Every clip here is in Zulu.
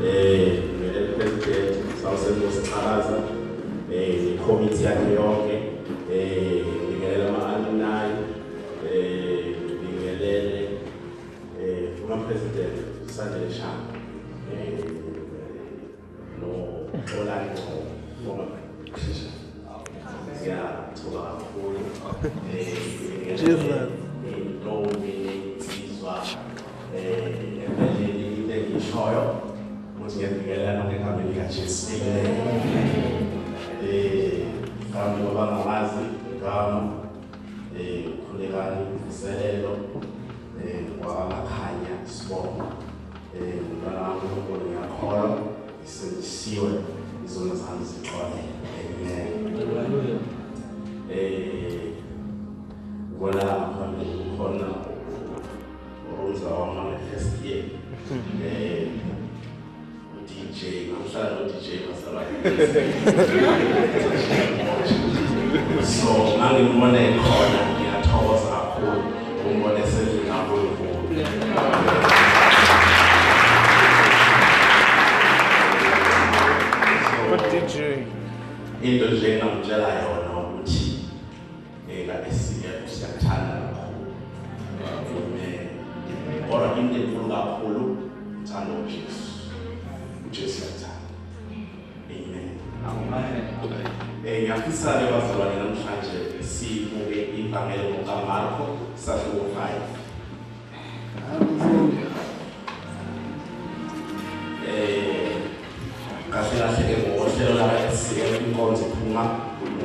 ngibingelele president sawuseNkosixhakaza committee yakhe yonke ngibingelele ama-alumni ngibingelele uma-president Sandile Shaka no-Orlando former practitioner. Siyathola kakhulu Ntombi Nsizwa empeleni into engiyishoyo ukuthi ngiyabingelela nonke likaJesu kami ngoba ngamazi igama Khulekani Mvuselelo kwamakhanya Sibonga umntwana wami uNkulunkulu ngiyakholwa isindisiwe izona zami zixole. Amen. Voilà, on a first year. DJ, I'm sorry, no DJ, so I'm in one corner, yeah, towards our home, what I said in our home. What DJ? In the Jane of July or no, which I see siyakthanda kakhulu. Kodwa into enkulu kakhulu uthando uJesu. uJesu uyathanda. Amen. Ngiyafisa-ke bazalwane namhlanje sibuke ivangeli kaMarko sahluko 5. Kahle-kahle-ke ngohlelo laka-SCF inkonzo iphuma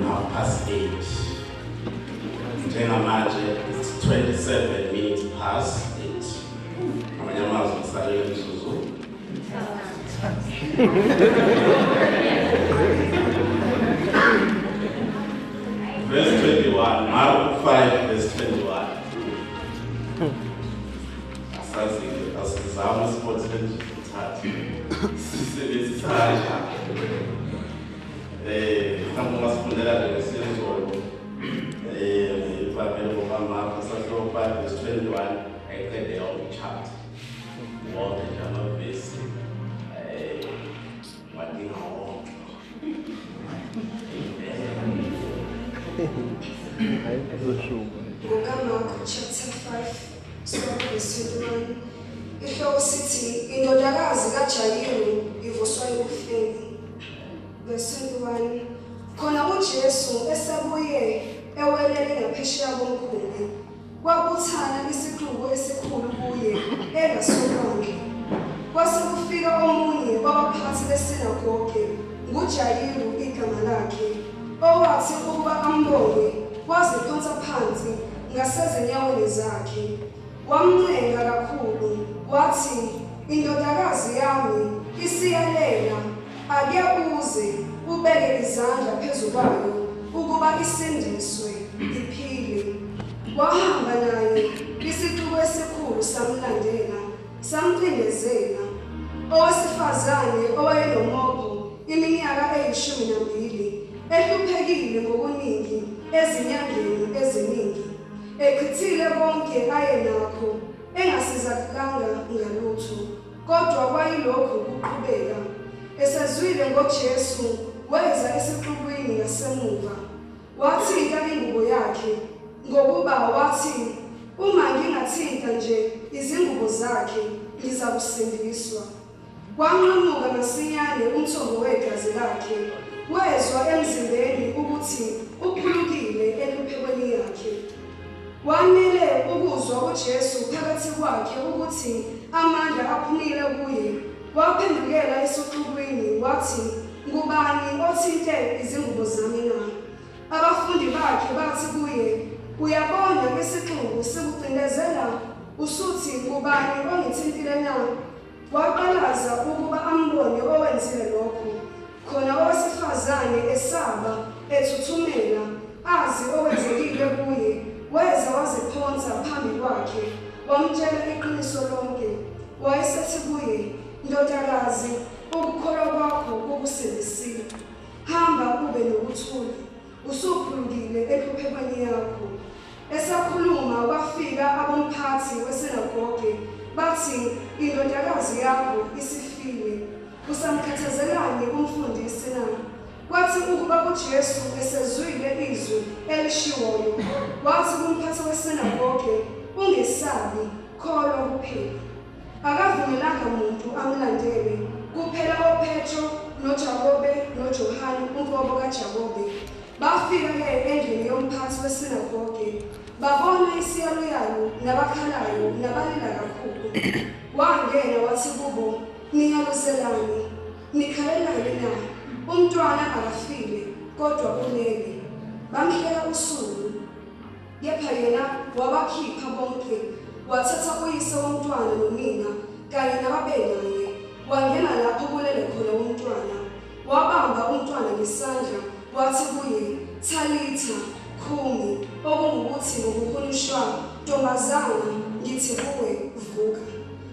8:30. Njengamanje it's 27 minutes past 8. Amanye amazwi ngisalele imizuzu. Verse 21, Mark 5 verse 21. Asizama isiphothele nje uthathe. Sisebenzisa kanjani? Mhlawumbe ungasifundela ngesizolo. Ivangeli kaMarko sahluko 5 verse 21 ayiqede yonke chapter. Wonke nje amavesi wadinga wonke. NgokaMarko chapter 5 verse 21 ihloko sithi indodakazi kaJayiro ivuswa ekufeni. Verse 21 khona uJesu esebuye ewelele ngaphesheya komkhumbi kwabuthana isixuku esikhulu kuye engasolonke. Kwase kufika omunye wabaphathi besinagoge nguJayiro igama lakhe owathi ukuba ambone waziphonsa phansi ngasezinyaweni zakhe wamncenga kakhulu wathi indodakazi yami isiyalela ake uze ubeke izandla phezu kwayo ukuba isindiswe iphile. Wahamba naye isixuku esikhulu samlandela samcindezela. Owesifazane owayenomopho iminyaka 12 ehluphekile ngokuningi ezinyangeni eziningi echithile konke ayenakho engasizakanga ngalutho kodwa kwayilokho kuqhubeka. Esezwile ngoJesu weza esixukwini ngasemuva wathinta ingubo yakhe ngokuba wathi uma ngingathinta nje izingubo zakhe ngizakusindiswa. Kwanqamuka masinyane umthombo wegazi lakhe wezwa emzimbeni ukuthi uphulukile eluphekweni yakhe. Wanele ukuzwa uJesu phakathi kwakhe ukuthi amandla aphumile kuye. Waphendukela esixukwini wathi ngubani othinte izingubo zami na? Abafundi bakhe bathi kuye uyabona isixuku sikucindezela usuthi ngubani ongithintile na? Waqalaza ukuba ambone owenzile lokho. Khona owesifazane esaba ethuthumela azi okwenzekile kuye weza waziphonsa phambi kwakhe wamtshela iqiniso lonke. Wayesethi kuye ndodakazi ukukholwa kwakho kukusindisile. Hamba ube nokuthula usuphulukile ekluphekweni yakho. Esakhuluma kwafika abomphathi wesinagoge bathi indodakazi yakho isifile. usamkhathazelani kumfundisi na? Kwathi ukuba uJesu esezwile izwi elishiwoyo, wathi kumphathi wesinagoge, ungesabi, kholwa kuphela. Akavumelanga muntu amlandele, kuphela oPetro noJakobe noJohane umfowabo kaJakobe. Bafika-ke endlini yomphathi wesinagoge, babona isiyaloyayo nabakhalayo nabalila kakhulu. Wangena wathi kubo, "Niyaluselani, nikhalelani na? Umntwana akafile, kodwa ulele." Bamhleka usuku, kepha yena wabakhipha bonke, wathatha uyise womntwana nonina kanye nababenaye, wangena lapho kulele khona umntwana, wabamba umntwana ngesandla, wathi kuye, "Talitha khumi," okungukuthi ngokuhunyushwa, "Ntombazana, ngithi kuwe, vuka."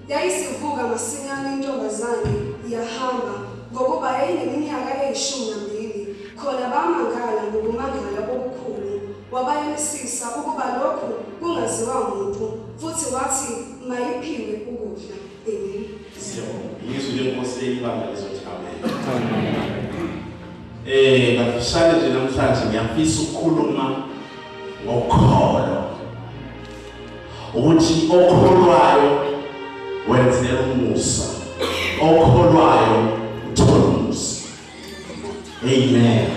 Yayisivuka masinyane intombazane yahamba, ngokuba yayineminyaka eyi-12. Khona bamangala ngokumangala okukhulu, wabayelisisa ukuba lokhu kungaziwa muntu, futhi wathi mayiphiwe ukudla. Amen. Izwi lenkosi elibamba lizothi amen. Ngafishane nje namhlanje ngiyafisa ukukhuluma ngokholo. Ukuthi okholwayo wenzela umusa. Okholwayo uthola umusa. Amen.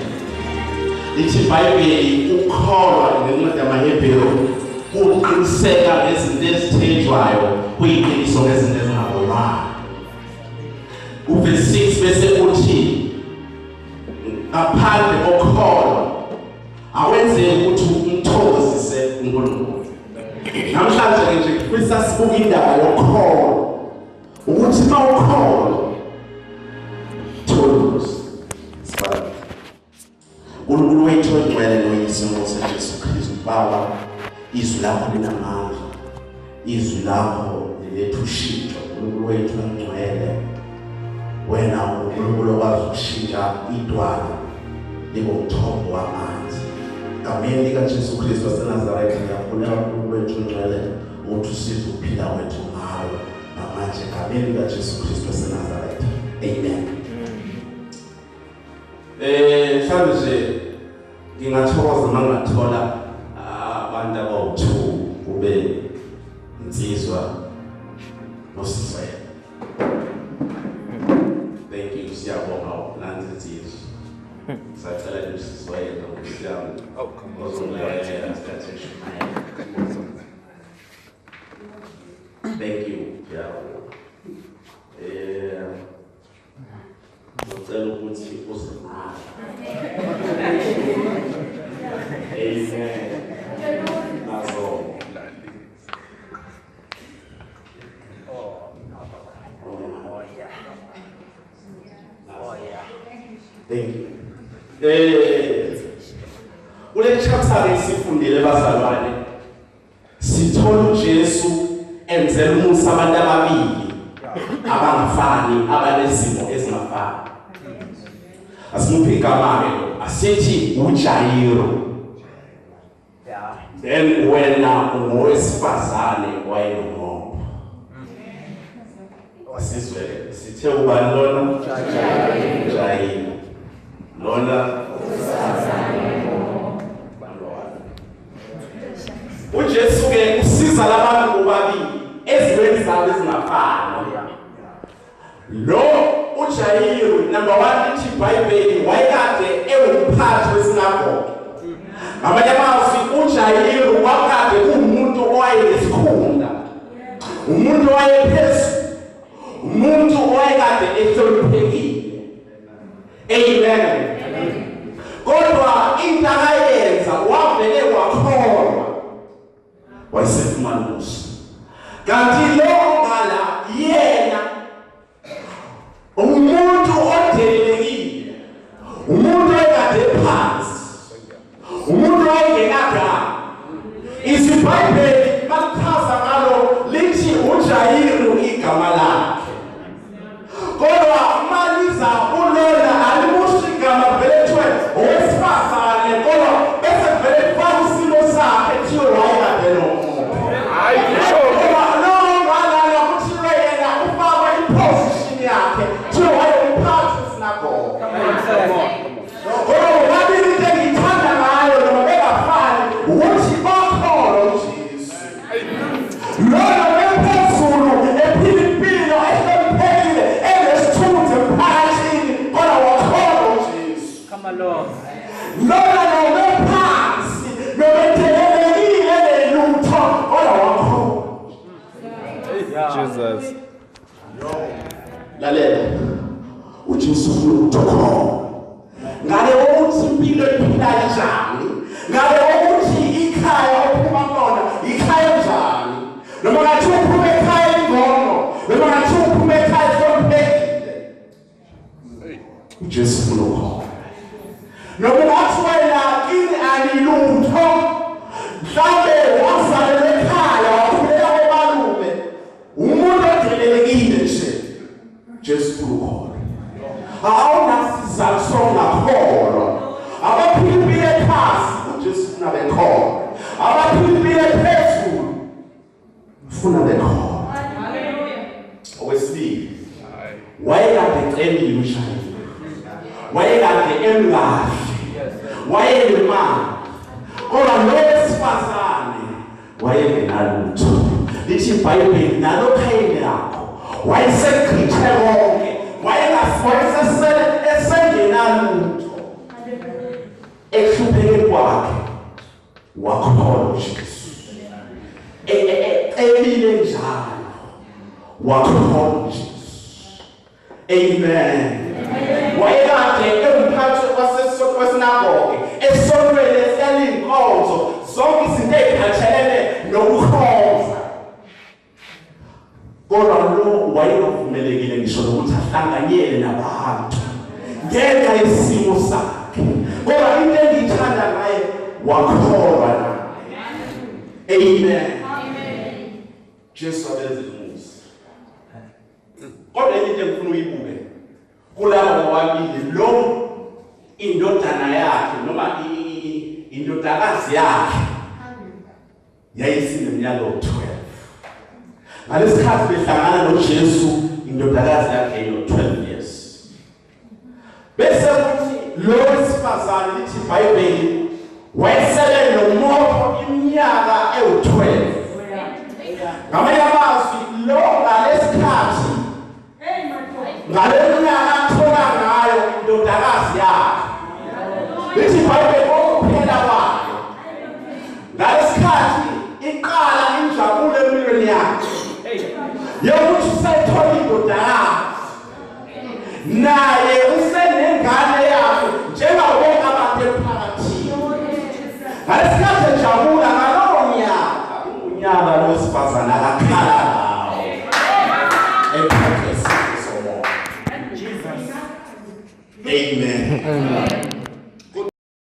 Lithi iBhayibheli ukholwa ngencwadi yamaHebheru uqiniseka ngezinto ezithenjwayo kuyiqiniso ngezinto ezingabonwanga. Verse 6 bese uthi ngaphandle kokholo awenzeki ukuthi umthokozise uNkulunkulu. Namhlanje nje ngifisa sibuke indaba yokholo ukuthi mawukholo tholos sibala uNkulunkulu wethu ongcwele noyise Jesu Kristu Baba, izwi lakho linamandla, izwi lakho liletha ushintsho. uNkulunkulu wethu ongcwele, wena uNkulunkulu okwazi ukushintsha idwala libe umthombo wamanzi. Ngameni likaJesu Kristu waseNazaretha ngiyafuna uNkulunkulu wethu ongcwele ukuthi usize ukuphila kwethu ngawe namanje, ngameni likaJesu Kristu waseNazaretha. Amen. Mhlawumbe ngingathokoza uma ngathola abantu abawu-2 kube insizwa noSizwe. Thank you, siyabonga ukulanda insizwa. Sacela nje uSizwe nokuhlala. Oh, come on. Thank you. Ngicela ukuthi uzimali. Amen. Nazo. Thank you. Kule chapter esifundile bazalwane, sithola uJesu enzela umusa abantu ababili abangafani, abanezimo ezingafani. Asimuphi igama-ke lo, asithi uJayiro. Then wena ungowesifazane wayenomopho. Wasizwe sithe ubani lona? UJayiro. Lona uJesu-ke usiza labantu bobabili ezimweni zabo ezingafani. Lo uJayiro, number 1, lithi iBhayibheli wayekade ewumphathi wesinagoge. Ngamanye amazwi uJayiro wakade umuntu owayesikhundla, umuntu owayephezulu, umuntu owayekade ehloniphekile. Amen. Kodwa into akayenza wavele wakholwa, wayesefumana umusa. Kanti lo ngala yena umuntu odelelekile, umuntu oyekade phansi, umuntu oyengenagama. IBhayibheli malichaza ngalo lithi uJayiro igama lakhe. Kodwa maliza ulona alimushi igama belethwe owesifazane, kodwa bese vele kufaka isimo sakhe kuthiwe wayekade nomopho. Hayi ngoba lo ngala kuthiwe yena ufakwa iposition yakhe kuthiwe lalela uJesu ufuna ukukhona ngale ukuthi impilo ephila njani, ngale ukuthi ikhaya ophuma khona ikhaya njani, noma ngathi uphuma ekhaya ingcono, noma ngathi uphuma ekhaya sompekile. uJesu ufuna ukukhona. Noma ngathi wena kini anilutho, mhlambe wazalelwa ekhaya wakhulela komalume, umuntu odelelekile nje, Jesu ufuna ukukhona. Awunasizathu sokungakholwa. Abaphiliphile phasi uJesu ufuna bekhona, abaphiliphile phezulu ufuna bekhona. Okwesibili, wayekade ecemile ushayeli, wayekade emkahle, wayenemali, kodwa lo wesifazane wayengenalutho. Lithi iBhayibheli nalo khayini yakho wayesegqithe konke, esengenalutho. Ehlupheke kwakhe wakholwa uJesu, ecebile njalo wakholwa uJesu. Amen. Wayekade ewumphathi wasesinagoge, esontweni eselinkonzo, zonke izinto eziphathelene nokukhonza. Kodwa lo wayengavumelekile ngisho nokuthi ahlanganyele nabantu ngenxa yesimo sakhe. Kodwa into engiyithanda ngaye wakholwa naye. Amen. Jesu abenze umusa. Kodwa into engifuna uyibuke kulabo bobabili, lo indodana yakhe noma indodakazi yakhe yayisineminyaka u-12. Ngalesikhathi behlangana noJesu, indodakazi yakhe ino-12 years. Bese kuthi lo wesifazane, lithi iBhayibheli, wayesele nomoto iminyaka ewu-12. Ngamanye amazwi, lo ngalesikhathi ngale minyaka athola ngayo indodakazi yakhe, lithi iBhayibheli ukuphela kwayo, ngalesikhathi iqala injabulo empilweni yakhe yokuthi usayithola indodakazi, naye usenengane yakhe njengabo bonke abantu emphakathini. Ngalesikhathi ejabula ngalowo nyaka, unyaka lo wesifazane akakhala ngawo ephethe isimo somoya. Amen.